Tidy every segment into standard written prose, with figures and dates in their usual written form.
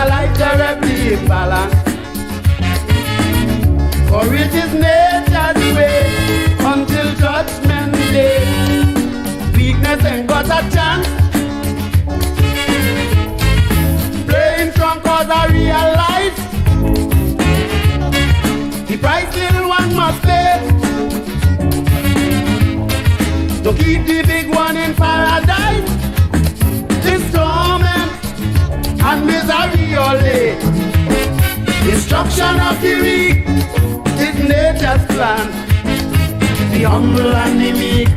a life terribly imbalanced. For it is nature's way until judgment day. Weakness ain't got a chance. Playing strong cause I realize the price little one must pay to keep the big one in paradise. This torment and misery only. Destruction of the weak is nature's plan. The humble and the meek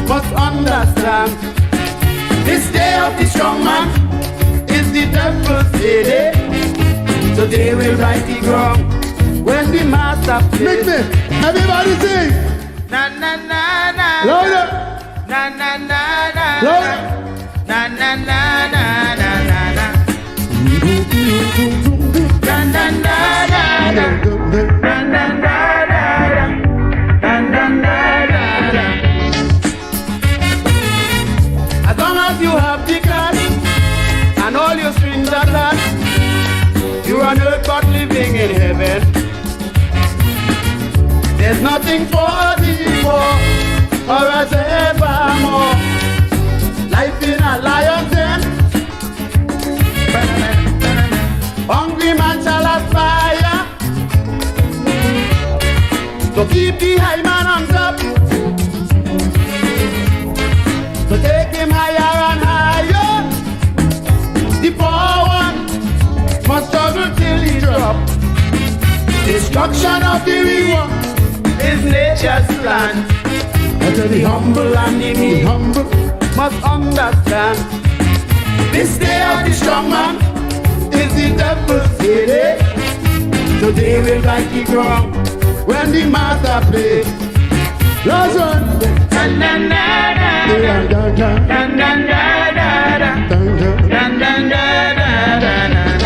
must understand. This day of the strong man is the devil's day. Today we'll right the wrong when the master plays. Make me, everybody sing. Na na na na. Louder. Na na na na. Louder. Na na na na na na na. Na na na na na. Na na na na na. Na na na na na. As long as you have the cash and all your strings attached, you are on earth but living in heaven. There's nothing for thee more or as evermore. Life in a lion's den. Hungry man shall aspire to keep the high man on top, to take him higher and higher. The poor one must struggle till he drop. Destruction of the weak is nature's plan. Until the humble and the meek must understand. This day of the strong man is the devil's day. Today we'll right the wrong when the master plays. Last one. Na na na na na na na na na na na na na na na.